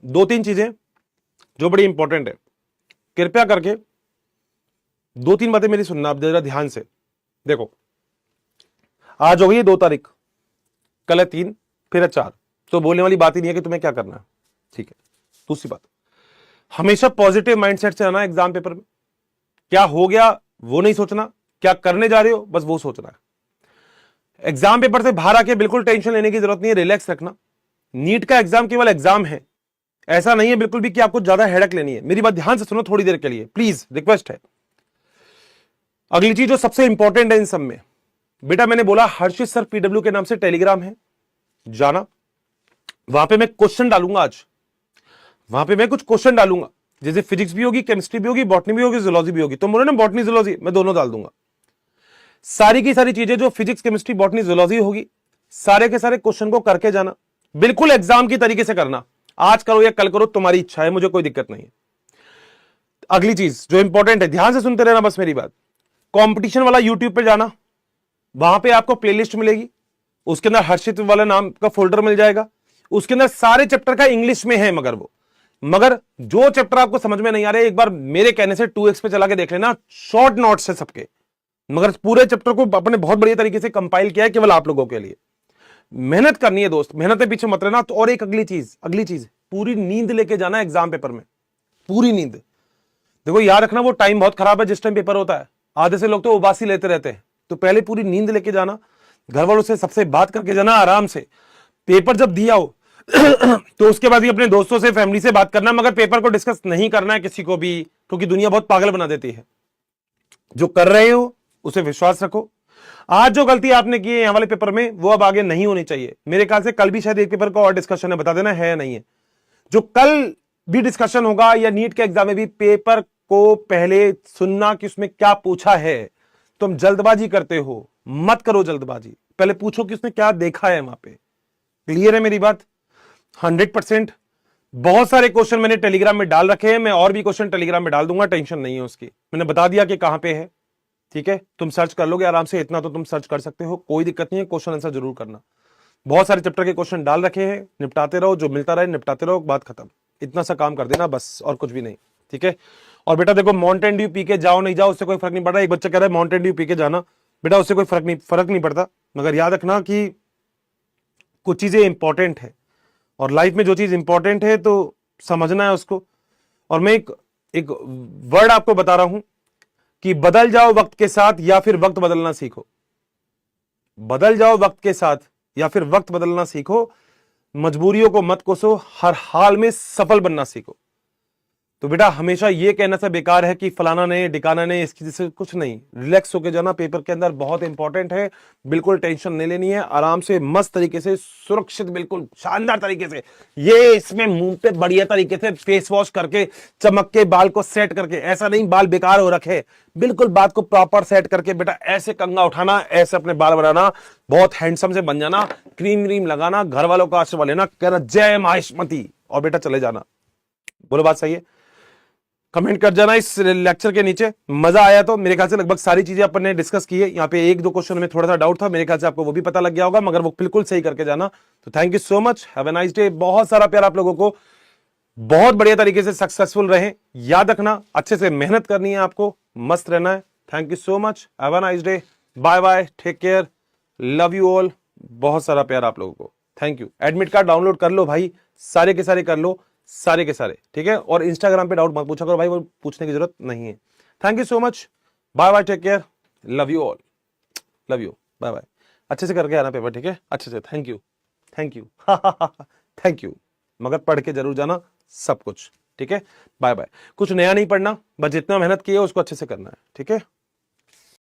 दो तीन चीजें जो बड़ी इंपॉर्टेंट है, कृपया करके दो तीन बातें मेरी सुनना आप जरा ध्यान से। देखो, आज हो गई है 2 तारीख, कल है 3, फिर है 4, तो बोलने वाली बात ही नहीं है कि तुम्हें क्या करना है, ठीक है। दूसरी बात, हमेशा पॉजिटिव माइंडसेट से आना एग्जाम पेपर में। क्या हो गया वो नहीं सोचना, क्या करने जा रहे हो बस वो सोचना है। एग्जाम पेपर से बाहर आके बिल्कुल टेंशन लेने की जरूरत नहीं है, रिलैक्स रखना। नीट का एग्जाम केवल एग्जाम है, ऐसा नहीं है बिल्कुल भी कि आपको ज्यादा हेडक लेनी है। मेरी बात ध्यान से सुनो थोड़ी देर के लिए, प्लीज रिक्वेस्ट है। अगली चीज जो सबसे इंपॉर्टेंट है इन सब में, बेटा मैंने बोला हर्षित सर पीडब्ल्यू के नाम से टेलीग्राम है, जाना। वहां पे मैं क्वेश्चन डालूंगा, आज वहां पे मैं कुछ क्वेश्चन डालूंगा, जैसे फिजिक्स भी होगी, केमिस्ट्री भी होगी, बॉटनी भी होगी, जूलॉजी भी होगी। तुम बोलो ना बॉटनी जूलॉजी, मैं दोनों डाल दूंगा। सारी की सारी चीजें जो फिजिक्स केमिस्ट्री बॉटनी जूलॉजी होगी, सारे के सारे क्वेश्चन को करके जाना, बिल्कुल एग्जाम की तरीके से करना। आज करो या कल करो, तुम्हारी इच्छा है, मुझे कोई दिक्कत नहीं है। अगली चीज जो इंपॉर्टेंट है, ध्यान से सुनते रहना बस मेरी बात। कंपटीशन वाला यूट्यूब पे जाना, वहां पे आपको प्लेलिस्ट मिलेगी, उसके अंदर हर्षित वाला नाम का फोल्डर मिल जाएगा, उसके अंदर सारे चैप्टर का इंग्लिश में है। मगर जो चैप्टर आपको समझ में नहीं आ रहे, एक बार मेरे कहने से 2x पे चला के देख लेना, शॉर्ट नोट्स है सबके, मगर पूरे चैप्टर को अपने बहुत बढ़िया तरीके से कंपाइल किया है केवल आप लोगों के लिए। मेहनत करनी है दोस्त, मेहनत के पीछे मत रहना। तो और एक अगली चीज, पूरी नींद लेके जाना एग्जाम पेपर में, पूरी नींद। देखो याद रखना, वो टाइम बहुत खराब है जिस टाइम पेपर होता है। आधे से लोग तो उबासी लेते रहते हैं, तो पहले पूरी नींद लेके जाना, घर वालों से सबसे बात करके जाना आराम से। पेपर जब दिया हो तो उसके बाद ही अपने दोस्तों से, फैमिली से बात करना, मगर पेपर को डिस्कस नहीं करना है किसी को भी, क्योंकि दुनिया बहुत पागल बना देती है। जो कर रहे हो उसे विश्वास रखो। आज जो गलती आपने की है यहां वाले पेपर में, वो अब आगे नहीं होनी चाहिए। मेरे ख्याल से कल भी शायद एक पेपर का और डिस्कशन है, बता देना है या नहीं है। जो कल भी डिस्कशन होगा या नीट के एग्जाम में भी, पेपर को पहले सुनना कि उसमें क्या पूछा है। तुम जल्दबाजी करते हो, मत करो जल्दबाजी, पहले पूछो कि उसने क्या देखा है वहां पे। क्लियर है मेरी बात? 100%। बहुत सारे क्वेश्चन मैंने टेलीग्राम में डाल रखे हैं, मैं और भी क्वेश्चन टेलीग्राम में डाल दूंगा, टेंशन नहीं है उसकी। मैंने बता दिया कि कहां पे है, ठीक है। तुम सर्च कर लोगे आराम से, इतना तो तुम सर्च कर सकते हो, कोई दिक्कत नहीं है। क्वेश्चन आंसर जरूर करना। बहुत सारे चैप्टर के क्वेश्चन डाल रखे हैं, निपटाते रहो, जो मिलता रहे निपटाते रहो, बात खत्म। इतना सा काम कर देना बस, और कुछ भी नहीं, ठीक है। और बेटा देखो, माउंटेन ड्यू पी के जाओ नहीं जाओ उससे कोई फर्क नहीं पड़ रहा। एक बच्चा कह रहा है माउंटेन ड्यू पी के जाना, बेटा उससे कोई फर्क नहीं पड़ता, मगर याद रखना कि कुछ चीजें इंपॉर्टेंट है, और लाइफ में जो चीज इंपॉर्टेंट है तो समझना है उसको। और मैं एक वर्ड आपको बता रहा हूं कि बदल जाओ वक्त के साथ या फिर वक्त बदलना सीखो। बदल जाओ वक्त के साथ या फिर वक्त बदलना सीखो। मजबूरियों को मत कोसो, हर हाल में सफल बनना सीखो। तो बेटा हमेशा ये कहना सा बेकार है कि फलाना ने डिकाना ने, इसकी जैसे कुछ नहीं। रिलैक्स होके जाना, पेपर के अंदर बहुत इंपॉर्टेंट है, बिल्कुल टेंशन नहीं लेनी है। आराम से मस्त तरीके से, सुरक्षित, बिल्कुल शानदार तरीके से, ये इसमें मुंह पे बढ़िया तरीके से फेस वॉश करके, चमक के बाल को सेट करके, ऐसा नहीं बाल बेकार हो रखे, बिल्कुल बात को प्रॉपर सेट करके बेटा ऐसे कंघा उठाना, ऐसे अपने बाल बनाना, बहुत हैंडसम से बन जाना, क्रीम व्रीम लगाना, घर वालों का आशीर्वाद लेना, कहना जय माहिष्मती, और बेटा चले जाना। बोलो बात सही है? कमेंट कर जाना इस लेक्चर के नीचे। मजा आया तो? मेरे ख्याल से लगभग सारी चीजें अपन ने डिस्कस की है। यहाँ पे एक दो क्वेश्चन में थोड़ा सा डाउट था, मेरे ख्याल से आपको वो भी पता लग गया होगा, मगर वो बिल्कुल सही करके जाना। तो thank you so much, have a nice day. बहुत सारा प्यार आप लोगों को, बहुत बढ़िया तरीके से सक्सेसफुल रहे। याद रखना, अच्छे से मेहनत करनी है आपको, मस्त रहना है। Thank you so much, have a nice day, bye bye, take care, love you all. बहुत सारा प्यार आप लोगों को, thank you. Admit card download कर लो भाई, सारे के सारे कर लो, सारे के सारे, ठीक है। और इंस्टाग्राम पे डाउट मत पूछा करो भाई, वो पूछने की जरूरत नहीं है। Thank you so much, bye bye, take care, love you all, love you, bye bye. अच्छे से करके आना पेपर, ठीक है, अच्छे से। Thank you, thank you, thank you. मगर पढ़ के जरूर जाना सब कुछ, ठीक है। Bye bye. कुछ नया नहीं पढ़ना, बस जितना मेहनत की है उसको अच्छे से करना है, ठीक है।